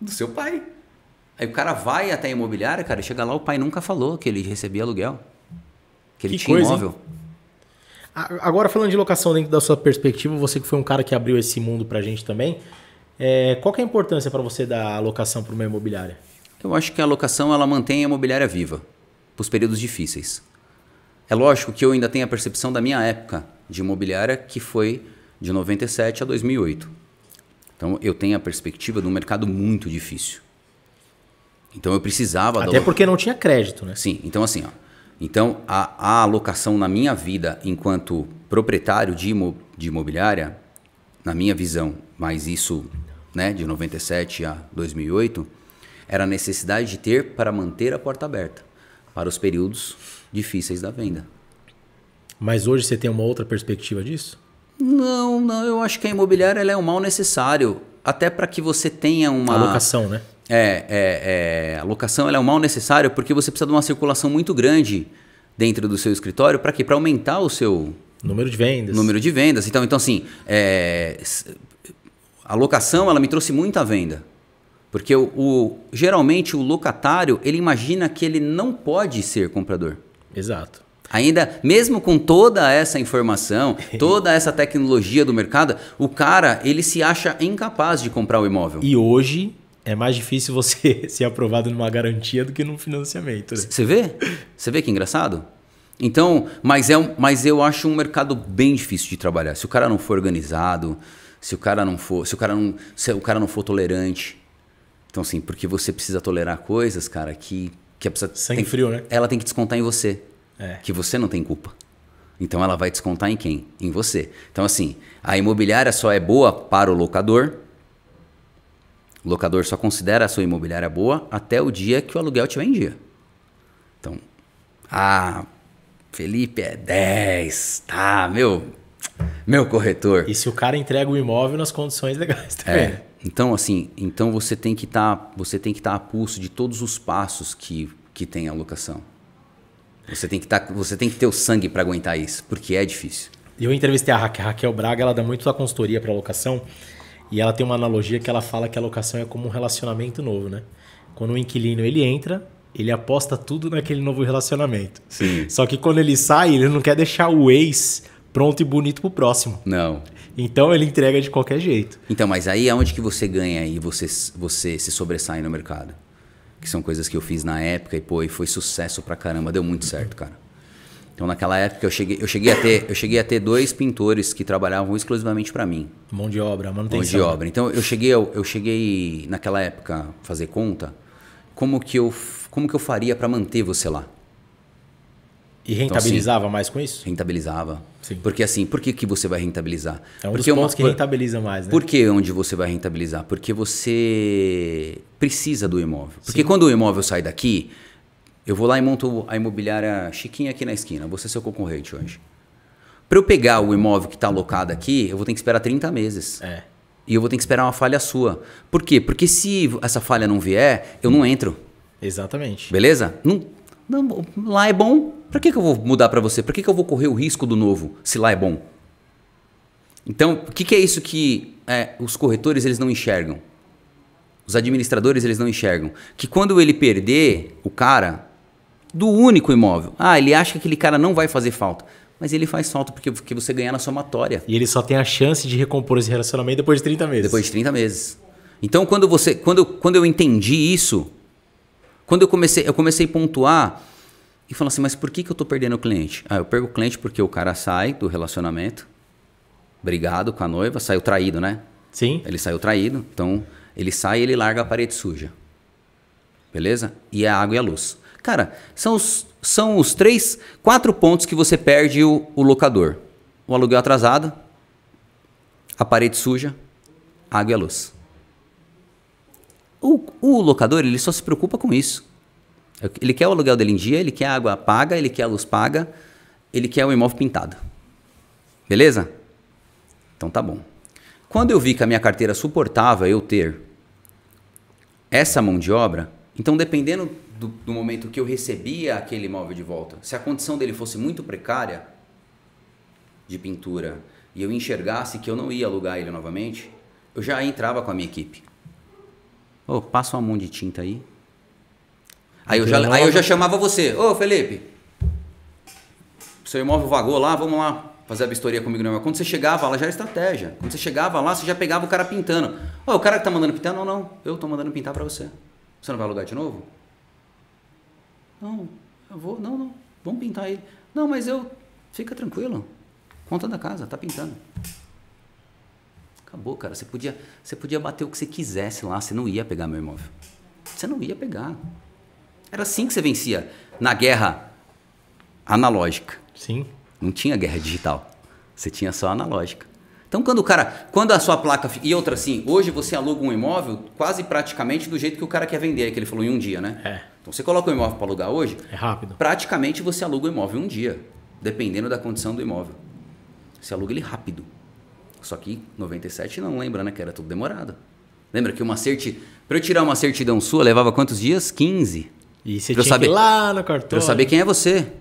do seu pai. Aí o cara vai até a imobiliária, cara, e chega lá, o pai nunca falou que ele recebia aluguel. Que ele tinha imóvel. Hein? Agora, falando de locação dentro da sua perspectiva, você que foi um cara que abriu esse mundo pra gente também, qual que é a importância para você da alocação para uma imobiliária? Eu acho que a alocação ela mantém a imobiliária viva para os períodos difíceis. É lógico que eu ainda tenho a percepção da minha época de imobiliária, que foi de 97 a 2008. Então, eu tenho a perspectiva de um mercado muito difícil. Então, eu precisava... Até porque não tinha crédito, né? Sim, então assim, ó. Então, a alocação na minha vida enquanto proprietário de imobiliária, na minha visão, mas isso, né, de 97 a 2008, era a necessidade de ter para manter a porta aberta para os períodos difíceis da venda. Mas hoje você tem uma outra perspectiva disso? Não, eu acho que a imobiliária ela é um mal necessário, até para que você tenha uma... A locação, né? A locação ela é um mal necessário porque você precisa de uma circulação muito grande dentro do seu escritório. Para quê? Para aumentar o seu... Número de vendas. Número de vendas. Então assim, a locação ela me trouxe muita venda. Porque geralmente o locatário, ele imagina que ele não pode ser comprador. Exato. Ainda, mesmo com toda essa informação, toda essa tecnologia do mercado, o cara, ele se acha incapaz de comprar o imóvel. E hoje é mais difícil você ser aprovado numa garantia do que num financiamento. Né? Você vê? Você vê que engraçado? Então, mas eu acho um mercado bem difícil de trabalhar. Se o cara não for organizado, se o cara não for tolerante. Então, assim, porque você precisa tolerar coisas, cara, que sangue frio, né? Ela tem que descontar em você. É. Que você não tem culpa. Então, ela vai descontar em quem? Em você. Então, assim, a imobiliária só é boa para o locador. O locador só considera a sua imobiliária boa até o dia que o aluguel estiver em dia. Então, Felipe é 10, tá, meu corretor. E se o cara entrega o imóvel nas condições legais também. Então, assim, você tem que estar a pulso de todos os passos que tem a locação. Você tem que ter o sangue para aguentar isso, porque é difícil. Eu entrevistei a Raquel Braga, ela dá muito a consultoria para locação, e ela tem uma analogia que ela fala que a locação é como um relacionamento novo, né? Quando o inquilino ele entra, ele aposta tudo naquele novo relacionamento. Sim. Só que quando ele sai, ele não quer deixar o ex pronto e bonito pro próximo. Não. Então ele entrega de qualquer jeito. Então, mas aí é onde que você ganha e você se sobressai no mercado. Que são coisas que eu fiz na época e foi sucesso pra caramba, deu muito certo, cara. Então naquela época eu cheguei a ter 2 pintores que trabalhavam exclusivamente para mim. Mão de obra, manutenção. Mão de obra. Então eu cheguei naquela época fazer conta, como que eu faria para manter você lá? E rentabilizava então, mais com isso? Rentabilizava. Sim. Porque assim, por que você vai rentabilizar? É um dos pontos que rentabiliza mais, né? Por que onde você vai rentabilizar? Porque você precisa do imóvel. Porque Sim. Quando o imóvel sai daqui, eu vou lá e monto a imobiliária Chiquinha aqui na esquina. Vou ser seu concorrente hoje. Para eu pegar o imóvel que está alocado aqui, eu vou ter que esperar 30 meses. E eu vou ter que esperar uma falha sua. Por quê? Porque se essa falha não vier, eu não entro. Exatamente. Beleza? Não, lá é bom. Para que eu vou mudar para você? Para que eu vou correr o risco do novo, se lá é bom? Então, o que é isso que os corretores eles não enxergam? Os administradores eles não enxergam. Que quando ele perder o cara do único imóvel, ele acha que aquele cara não vai fazer falta. Mas ele faz falta porque você ganhar na somatória. E ele só tem a chance de recompor esse relacionamento depois de 30 meses. Depois de 30 meses. Então, quando eu entendi isso, quando eu comecei a pontuar e falar assim, mas por que eu estou perdendo o cliente? Eu perco o cliente porque o cara sai do relacionamento, brigado com a noiva, saiu traído, né? Sim. Ele saiu traído, então ele sai e ele larga a parede suja. Beleza? E a água e a luz. Cara, são os 4 pontos que você perde o locador. O aluguel atrasado, a parede suja, a água e a luz. O locador, ele só se preocupa com isso. Ele quer o aluguel dele em dia, ele quer a água paga, ele quer a luz paga, ele quer o imóvel pintado. Beleza? Então tá bom. Quando eu vi que a minha carteira suportava eu ter essa mão de obra, Então, dependendo do momento que eu recebia aquele imóvel de volta, se a condição dele fosse muito precária de pintura e eu enxergasse que eu não ia alugar ele novamente, eu já entrava com a minha equipe. Ô, passa uma mão de tinta aí. Aí eu já chamava você. Ô, Felipe, seu imóvel vagou lá, vamos lá fazer a vistoria comigo. Não. Quando você chegava lá, já era estratégia. Quando você chegava lá, você já pegava o cara pintando. Ô, o cara que tá mandando pintar? Não, não. Eu tô mandando pintar pra você. Você não vai alugar de novo? Não, eu vou. Não, não. Vamos pintar ele. Não, mas eu... Fica tranquilo. Conta da casa, tá pintando. Acabou, cara. Você podia bater o que você quisesse lá. Você não ia pegar meu imóvel. Você não ia pegar. Era assim que você vencia. Na guerra analógica. Sim. Não tinha guerra digital. Você tinha só analógica. Então, quando a sua placa... E outra assim, hoje você aluga um imóvel quase praticamente do jeito que o cara quer vender, que ele falou em um dia, né? É. Então, você coloca o imóvel para alugar hoje... É rápido. Praticamente você aluga o imóvel em um dia, dependendo da condição do imóvel. Você aluga ele rápido. Só que 97 não lembra, né? Que era tudo demorado. Lembra que para eu tirar uma certidão sua, levava quantos dias? 15. E você tinha que ir lá no cartório. Para eu saber quem é você.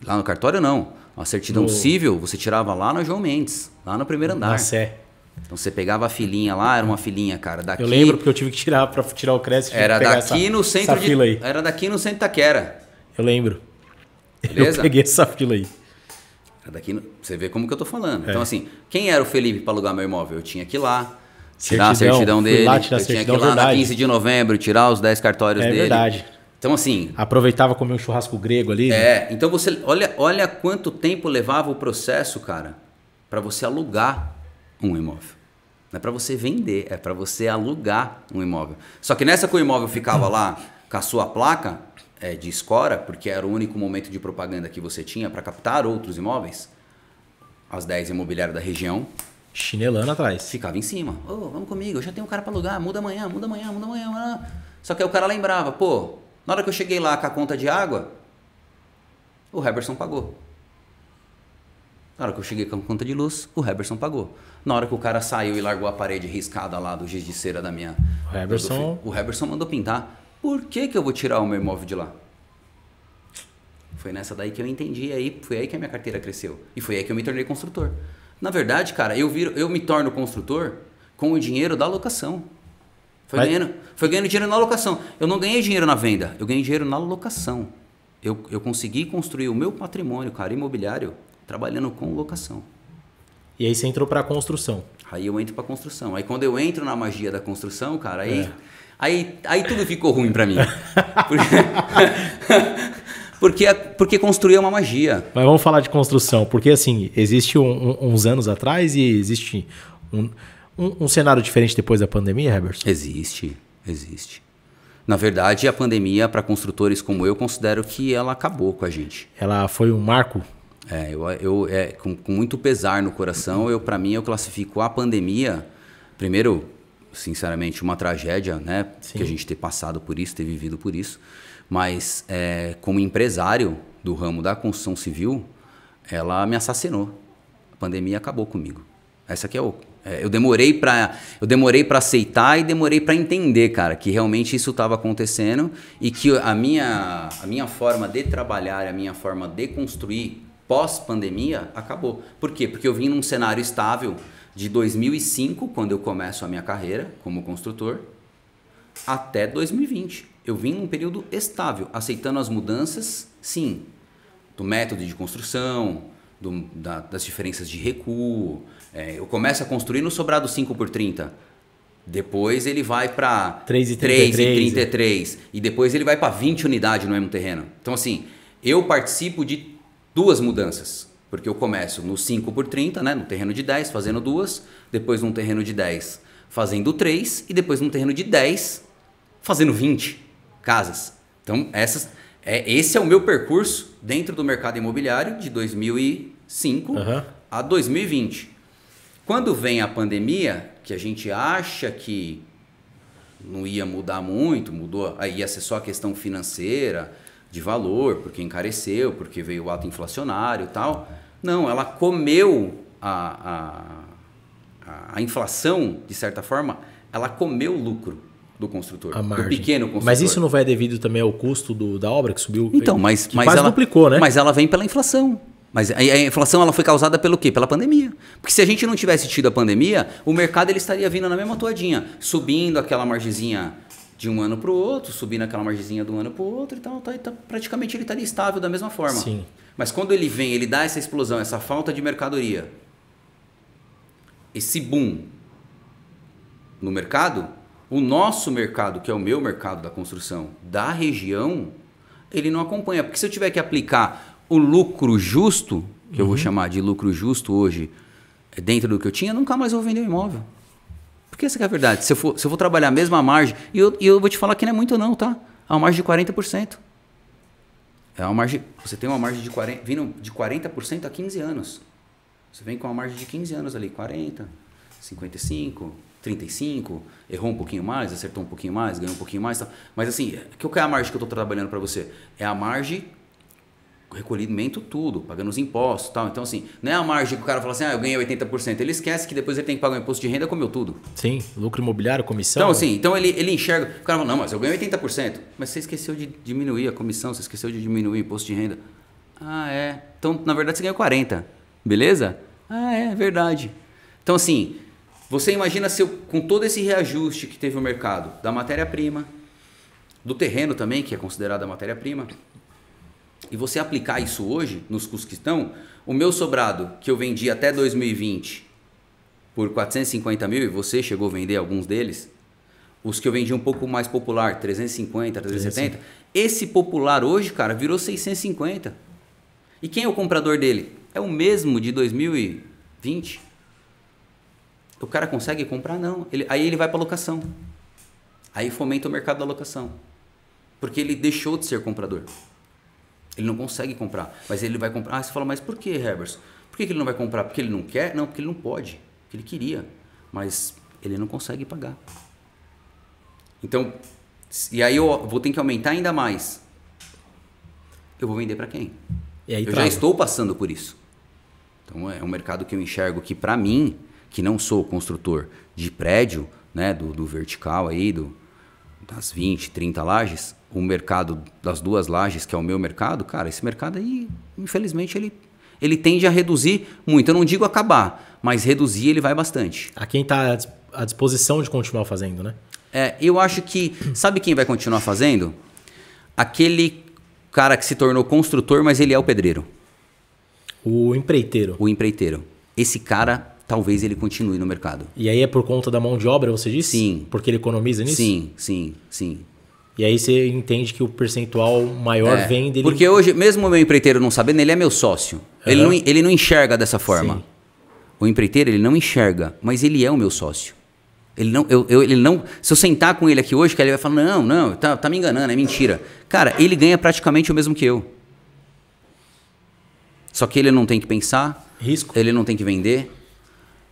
Lá no cartório, não. A certidão civil, você tirava lá no João Mendes, lá no primeiro andar. Na Sé. Então você pegava a filinha lá, era uma filinha, cara. Daqui, eu lembro porque eu tive que tirar para tirar o crédito. Era daqui no centro essa fila aí. Era daqui no centro de Itaquera. Eu lembro. Beleza? Eu peguei essa fila aí. Era daqui você vê como que eu tô falando. Então assim, quem era o Felipe para alugar meu imóvel? Eu tinha que ir lá, tirar a certidão dele. Lá, tirar eu tinha que ir lá verdade. na 15 de novembro, tirar os 10 cartórios dele. É verdade. Então assim... Aproveitava comer um churrasco grego ali. Então você... Olha quanto tempo levava o processo, cara, para você alugar um imóvel. Não é para você vender, é para você alugar um imóvel. Só que nessa que o imóvel ficava lá com a sua placa de escora, porque era o único momento de propaganda que você tinha para captar outros imóveis, as 10 imobiliárias da região... Chinelando atrás. Ficava em cima. Ô, vamos comigo, eu já tenho um cara para alugar, muda amanhã. Só que aí o cara lembrava, pô... Na hora que eu cheguei lá com a conta de água, o Heberson pagou. Na hora que eu cheguei com a conta de luz, o Heberson pagou. Na hora que o cara saiu e largou a parede riscada lá do giz de cera da minha... O Heberson mandou pintar. Por que eu vou tirar o meu imóvel de lá? Foi nessa daí que eu entendi, foi aí que a minha carteira cresceu. E foi aí que eu me tornei construtor. Na verdade, cara, eu me torno construtor com o dinheiro da locação. Foi ganhando dinheiro na locação. Eu não ganhei dinheiro na venda, eu ganhei dinheiro na locação. Eu consegui construir o meu patrimônio, cara, imobiliário, trabalhando com locação. E aí você entrou para a construção. Aí eu entro para construção. Aí quando eu entro na magia da construção, cara, aí tudo ficou ruim para mim. Porque construir é uma magia. Mas vamos falar de construção, porque assim, existe uns anos atrás e existe um cenário diferente depois da pandemia, Heberson? Existe. Na verdade, a pandemia, para construtores como eu, considero que ela acabou com a gente. Ela foi um marco? Com muito pesar no coração, para mim, eu classifico a pandemia, primeiro, sinceramente, uma tragédia, né? Sim. Que a gente ter passado por isso, ter vivido por isso. Mas, como empresário do ramo da construção civil, ela me assassinou. A pandemia acabou comigo. Essa aqui eu demorei para aceitar e demorei para entender, cara, que realmente isso estava acontecendo e que a minha forma de trabalhar, a minha forma de construir pós-pandemia acabou. Por quê? Porque eu vim num cenário estável de 2005, quando eu começo a minha carreira como construtor, até 2020. Eu vim num período estável, aceitando as mudanças, sim, do método de construção, das diferenças de recuo. Eu começo a construir no sobrado 5x30. Depois ele vai para 3,33. E depois ele vai para 20 unidades no mesmo terreno. Então, assim, eu participo de 2 mudanças. Porque eu começo no 5x30, né, no terreno de 10, fazendo 2. Depois num terreno de 10, fazendo 3. E depois num terreno de 10, fazendo 20 casas. Então, esse é o meu percurso dentro do mercado imobiliário de 2005 a 2020. Quando vem a pandemia, que a gente acha que não ia mudar muito, mudou, aí ia ser só a questão financeira, de valor, porque encareceu, porque veio o ato inflacionário e tal. Não, ela comeu a inflação, de certa forma, ela comeu o lucro do construtor, A margem. do pequeno construtor. Mas isso não vai devido também ao custo da obra que subiu? Então, mas quase ela duplicou, né? Mas ela vem pela inflação. Mas a inflação ela foi causada pelo quê? Pela pandemia. Porque se a gente não tivesse tido a pandemia, o mercado ele estaria vindo na mesma toadinha, subindo aquela margezinha de um ano para o outro, subindo aquela margezinha de um ano para o outro e tal, praticamente ele estaria estável da mesma forma. Sim. Mas quando ele vem, ele dá essa explosão, essa falta de mercadoria, esse boom no mercado, o nosso mercado, que é o meu mercado da construção da região, ele não acompanha. Porque se eu tiver que aplicar o lucro justo, que eu vou chamar de lucro justo hoje, dentro do que eu tinha, nunca mais eu vou vender um imóvel. Porque essa que é a verdade. Se eu for trabalhar a mesma margem, e eu vou te falar que não é muito não, tá? É uma margem de 40%. É uma margem, você tem uma margem de 40% a 15 anos. Você vem com uma margem de 15 anos ali, 40, 55, 35, errou um pouquinho mais, acertou um pouquinho mais, ganhou um pouquinho mais. Tá? Mas assim, qual é a margem que eu estou trabalhando para você? É a margem, recolhimento tudo, pagando os impostos e tal. Então assim, não é a margem que o cara fala assim, eu ganhei 80%. Ele esquece que depois ele tem que pagar o imposto de renda, comeu tudo. Sim, lucro imobiliário, comissão. Então assim, ele enxerga, o cara fala, não, mas eu ganhei 80%. Mas você esqueceu de diminuir a comissão, você esqueceu de diminuir o imposto de renda. Ah, é. Então, na verdade, você ganhou 40%. Beleza? Ah, é verdade. Então assim, você imagina se eu, com todo esse reajuste que teve o mercado, da matéria-prima, do terreno também, que é considerado a matéria-prima, e você aplicar isso hoje, nos custos que estão, o meu sobrado, que eu vendi até 2020 por 450 mil, e você chegou a vender alguns deles, os que eu vendi um pouco mais popular, 350, 370, esse popular hoje, cara, virou 650. E quem é o comprador dele? É o mesmo de 2020. O cara consegue comprar? Não. Aí ele vai para locação. Aí fomenta o mercado da locação. Porque ele deixou de ser comprador. Ele não consegue comprar, mas ele vai comprar. Ah, você fala, mas por que, Heberson? Por que ele não vai comprar? Porque ele não quer? Não, porque ele não pode. Porque ele queria, mas ele não consegue pagar. Então, e aí eu vou ter que aumentar ainda mais. Eu vou vender para quem? E aí eu já estou passando por isso. Então é um mercado que eu enxergo que para mim, que não sou construtor de prédio, né, do vertical aí, das 20, 30 lajes, o mercado das 2 lajes, que é o meu mercado, cara, esse mercado aí, infelizmente, ele tende a reduzir muito. Eu não digo acabar, mas reduzir ele vai bastante. A quem está à disposição de continuar fazendo, né? Eu acho que, sabe quem vai continuar fazendo? Aquele cara que se tornou construtor, mas ele é o pedreiro. O empreiteiro. O empreiteiro. Esse cara, talvez ele continue no mercado. E aí é por conta da mão de obra, você disse? Sim. Porque ele economiza nisso? Sim. E aí você entende que o percentual maior vem dele... Porque hoje, mesmo o meu empreiteiro não sabendo, ele é meu sócio. Uhum. Ele não enxerga dessa forma. Sim. O empreiteiro, ele não enxerga, mas ele é o meu sócio. Ele não, se eu sentar com ele aqui hoje, ele vai falar, não, tá me enganando, é mentira. Cara, ele ganha praticamente o mesmo que eu. Só que ele não tem que pensar, risco. Ele não tem que vender,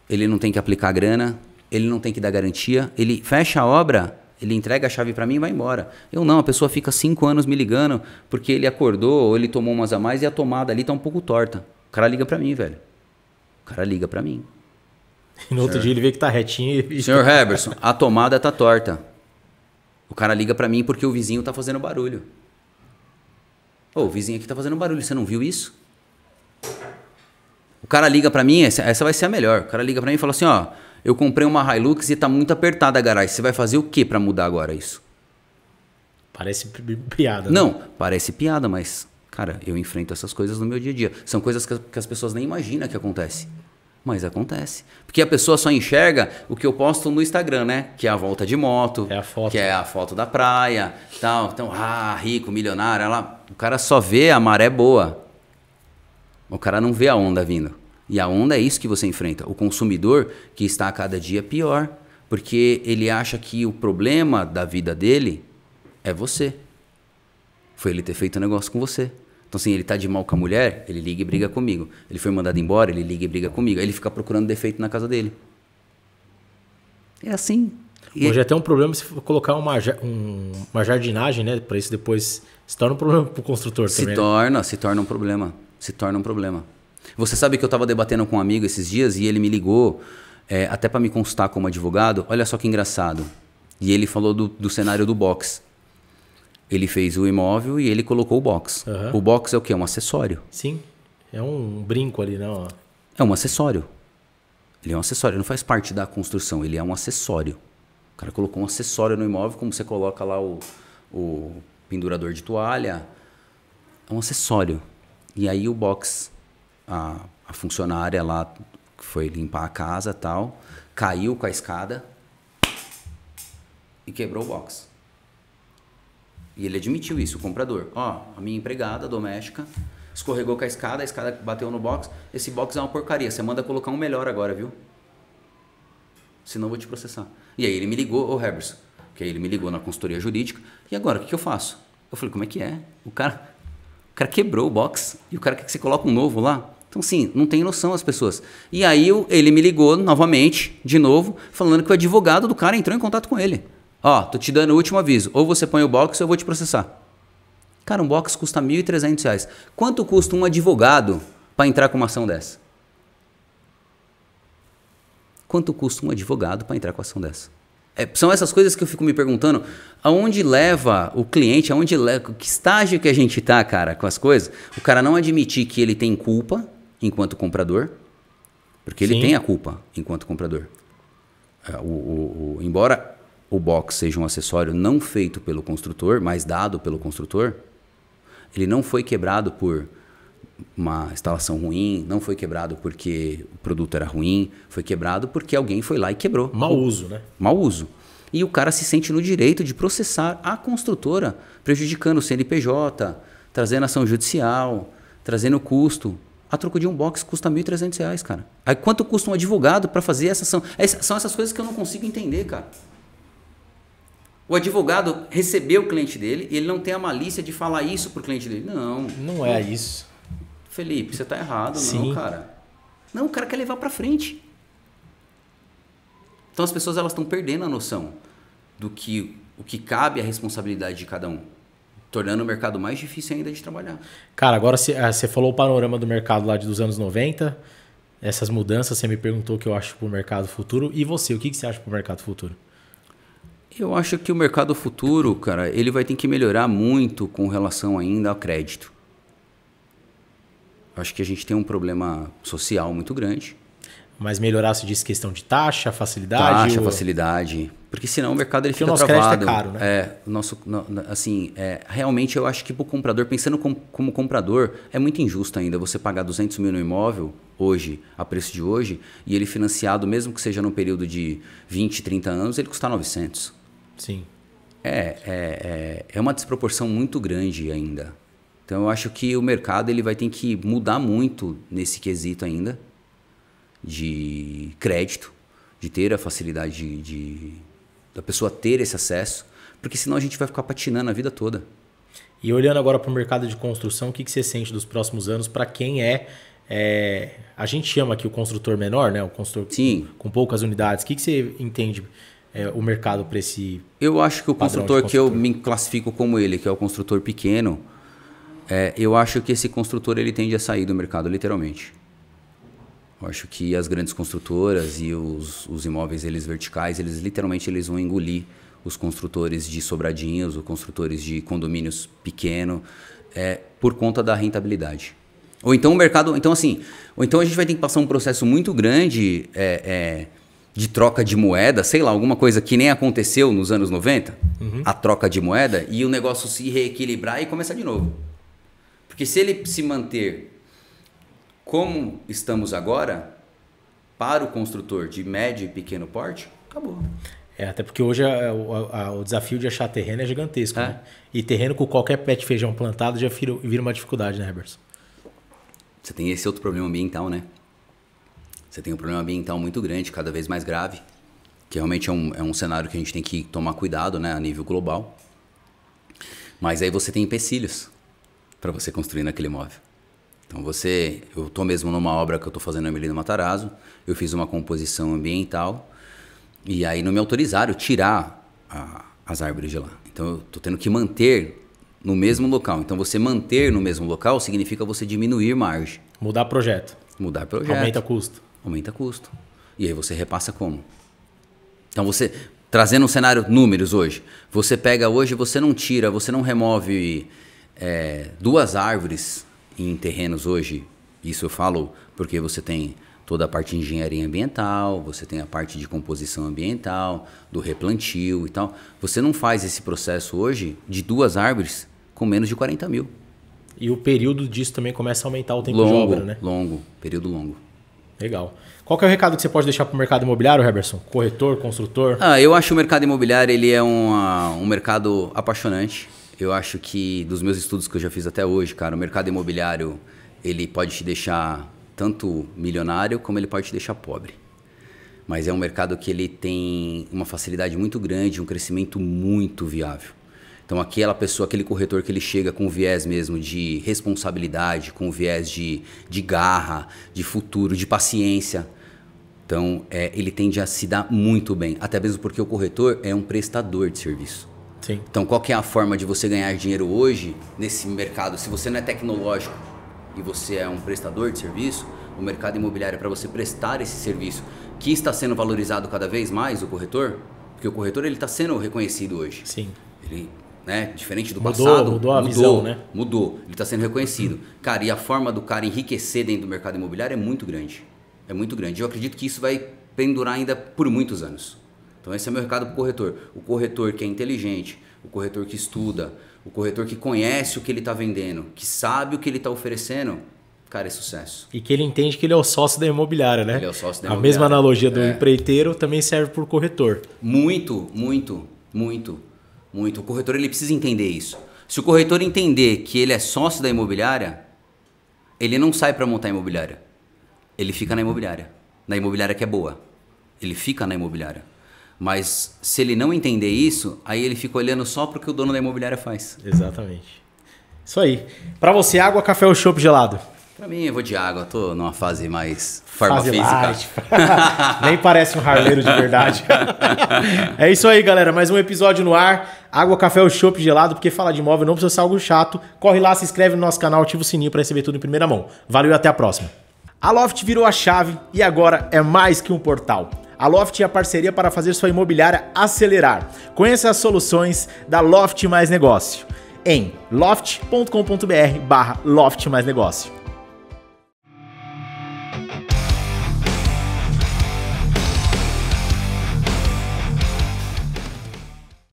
ele não tem que aplicar grana, ele não tem que dar garantia, ele fecha a obra, ele entrega a chave para mim e vai embora. Eu não, a pessoa fica 5 anos me ligando porque ele acordou ou ele tomou umas a mais e a tomada ali tá um pouco torta. O cara liga para mim, velho. O cara liga para mim. E no outro dia ele vê que tá retinho e... Senhor Heberson, a tomada tá torta. O cara liga para mim porque o vizinho tá fazendo barulho. Ô, o vizinho aqui tá fazendo barulho, você não viu isso? O cara liga para mim, essa vai ser a melhor. O cara liga para mim e fala assim, ó, eu comprei uma Hilux e tá muito apertada a garagem. Você vai fazer o que para mudar agora isso? Parece piada. Não, né? Parece piada, mas, cara, eu enfrento essas coisas no meu dia a dia. São coisas que as pessoas nem imaginam que acontece. Mas acontece. Porque a pessoa só enxerga o que eu posto no Instagram, né? Que é a volta de moto. É a foto. Que é a foto da praia. Tal. Então, rico, milionário. O cara só vê a maré boa. O cara não vê a onda vindo. E a onda é isso que você enfrenta. O consumidor que está a cada dia pior. Porque ele acha que o problema da vida dele é você. Foi ele ter feito um negócio com você. Então, assim, ele tá de mal com a mulher, ele liga e briga comigo. Ele foi mandado embora, ele liga e briga comigo. Aí ele fica procurando defeito na casa dele. É assim. Hoje é até um problema se colocar uma jardinagem, né? Para isso depois se torna um problema para o construtor também. Se torna um problema. Se torna um problema. Você sabe que eu estava debatendo com um amigo esses dias e ele me ligou até para me consultar como advogado. Olha só que engraçado. E ele falou do cenário do box. Ele fez o imóvel e ele colocou o box. Uhum. O box é o quê? É um acessório. Sim, é um brinco ali, não? É um acessório. Ele é um acessório, ele não faz parte da construção, ele é um acessório. O cara colocou um acessório no imóvel, como você coloca lá o pendurador de toalha. É um acessório. E aí o box, a funcionária lá que foi limpar a casa e tal, caiu com a escada e quebrou o box. E ele admitiu isso, o comprador. Ó, a minha empregada doméstica escorregou com a escada bateu no box. Esse box é uma porcaria, você manda colocar um melhor agora, viu? Senão eu vou te processar. E aí ele me ligou, ô Herberson, que aí ele me ligou na consultoria jurídica. E agora, o que eu faço? Eu falei, como é que é? O cara quebrou o box e o cara quer que você coloque um novo lá. Então, assim, não tem noção as pessoas. E aí ele me ligou novamente, de novo, falando que o advogado do cara entrou em contato com ele. Ó, tô te dando o último aviso. Ou você põe o box ou eu vou te processar. Cara, um box custa R$ 1.300. Quanto custa um advogado para entrar com uma ação dessa? Quanto custa um advogado para entrar com uma ação dessa? São essas coisas que eu fico me perguntando. Aonde leva o cliente? Aonde leva, que estágio que a gente tá, cara, com as coisas? O cara não admitir que ele tem culpa enquanto comprador. Porque ele tem a culpa enquanto comprador. Embora o box seja um acessório não feito pelo construtor, mas dado pelo construtor, ele não foi quebrado por uma instalação ruim, não foi quebrado porque o produto era ruim, foi quebrado porque alguém foi lá e quebrou. Mau uso, né? Mau uso. E o cara se sente no direito de processar a construtora, prejudicando o CNPJ, trazendo ação judicial, trazendo custo. A troco de um box custa R$ 1.300, cara. Aí quanto custa um advogado para fazer essa ação? São essas coisas que eu não consigo entender, cara. O advogado recebeu o cliente dele e ele não tem a malícia de falar isso pro cliente dele. Não. Não é isso. Felipe, você tá errado. Sim. Não, cara. Não, o cara quer levar para frente. Então as pessoas elas estão perdendo a noção do que o que cabe à responsabilidade de cada um, tornando o mercado mais difícil ainda de trabalhar. Cara, agora você falou o panorama do mercado lá dos anos 90, essas mudanças, você me perguntou o que eu acho pro mercado futuro. E você, o que você acha pro mercado futuro? Eu acho que o mercado futuro, cara, ele vai ter que melhorar muito com relação ainda ao crédito. Acho que a gente tem um problema social muito grande. Mas melhorar, se diz questão de taxa, facilidade? Taxa, facilidade. Porque senão o mercado ele fica o nosso travado. Crédito é caro, né? Realmente eu acho que para o comprador, pensando como comprador, é muito injusto ainda você pagar 200 mil no imóvel hoje, a preço de hoje, e ele financiado, mesmo que seja num período de 20, 30 anos, ele custar 900. Sim. É uma desproporção muito grande ainda. Então eu acho que o mercado ele vai ter que mudar muito nesse quesito ainda de crédito, de ter a facilidade da pessoa ter esse acesso, porque senão a gente vai ficar patinando a vida toda. E olhando agora para o mercado de construção, o que você sente dos próximos anos para quem a gente chama aqui o construtor menor, né? O construtor com poucas unidades. O que você entende o mercado para esse Eu acho que o construtor que eu me classifico como ele, que é o construtor pequeno, eu acho que esse construtor ele tende a sair do mercado literalmente. Eu acho que as grandes construtoras e os imóveis eles verticais, eles literalmente eles vão engolir os construtores de sobradinhos, os construtores de condomínios pequenos, por conta da rentabilidade. Ou então o mercado, ou então a gente vai ter que passar um processo muito grande de troca de moeda, sei lá, alguma coisa que nem aconteceu nos anos 90, a troca de moeda, e o negócio se reequilibrar e começar de novo. Porque se ele se manter como estamos agora, para o construtor de médio e pequeno porte, acabou. Até porque hoje o desafio de achar terreno é gigantesco. Né? E terreno com qualquer pé de feijão plantado já vira uma dificuldade, né, Herberson? Você tem esse outro problema ambiental, né? Você tem um problema ambiental muito grande, cada vez mais grave, que realmente é um cenário que a gente tem que tomar cuidado, né, a nível global. Mas aí você tem empecilhos para você construir naquele imóvel. Então eu estou mesmo numa obra que eu estou fazendo na Amelino Matarazzo, eu fiz uma composição ambiental e aí não me autorizaram tirar as árvores de lá. Então eu estou tendo que manter no mesmo local. Então você manter no mesmo local significa você diminuir margem. Mudar projeto. Mudar projeto. Aumenta custo. Aumenta custo. E aí você repassa como? Então Trazendo um cenário, números hoje. Você pega hoje, você não tira, você não remove 2 árvores em terrenos hoje. Isso eu falo porque você tem toda a parte de engenharia ambiental, você tem a parte de composição ambiental, do replantio e tal. Você não faz esse processo hoje de 2 árvores com menos de 40 mil. E o período disso também começa a aumentar o tempo de obra, né? Período longo. Legal. Qual que é o recado que você pode deixar para o mercado imobiliário, Heberson? Corretor, construtor? Eu acho que o mercado imobiliário ele é um mercado apaixonante. Eu acho que dos meus estudos que eu já fiz até hoje, cara, o mercado imobiliário ele pode te deixar tanto milionário como ele pode te deixar pobre. Mas é um mercado que ele tem uma facilidade muito grande, um crescimento muito viável. Então aquela pessoa, aquele corretor que ele chega com viés mesmo de responsabilidade, com viés de garra, de futuro, de paciência. Então ele tende a se dar muito bem, até mesmo porque o corretor é um prestador de serviço. Sim. Então qual que é a forma de você ganhar dinheiro hoje nesse mercado? Se você não é tecnológico e você é um prestador de serviço, o mercado imobiliário é para você prestar esse serviço que está sendo valorizado cada vez mais, o corretor, porque o corretor ele está sendo reconhecido hoje. Sim. Ele, né, diferente do passado, mudou a visão, né? Mudou, ele está sendo reconhecido. Cara, e a forma do cara enriquecer dentro do mercado imobiliário é muito grande. É muito grande. Eu acredito que isso vai pendurar ainda por muitos anos. Então esse é o meu recado para o corretor. O corretor que é inteligente, o corretor que estuda, o corretor que conhece o que ele está vendendo, que sabe o que ele está oferecendo, cara, é sucesso. E que ele entende que ele é o sócio da imobiliária, né? Ele é o sócio da imobiliária. A mesma analogia do empreiteiro também serve para o corretor. Muito, muito, muito, muito. O corretor ele precisa entender isso. Se o corretor entender que ele é sócio da imobiliária, ele não sai para montar a imobiliária. Ele fica na imobiliária que é boa. Ele fica na imobiliária. Mas se ele não entender isso, aí ele fica olhando só para o que o dono da imobiliária faz. Exatamente. Isso aí. Para você, água, café ou chopp gelado? Para mim, eu vou de água. Tô numa fase mais forma física. Nem parece um harleiro de verdade. É isso aí, galera. Mais um episódio no ar. Água, café ou chopp gelado, porque falar de imóvel não precisa ser algo chato. Corre lá, se inscreve no nosso canal, ativa o sininho para receber tudo em primeira mão. Valeu e até a próxima. A Loft virou a chave e agora é mais que um portal. A Loft é a parceria para fazer sua imobiliária acelerar. Conheça as soluções da Loft Mais Negócio em loft.com.br/Loft Mais Negócio.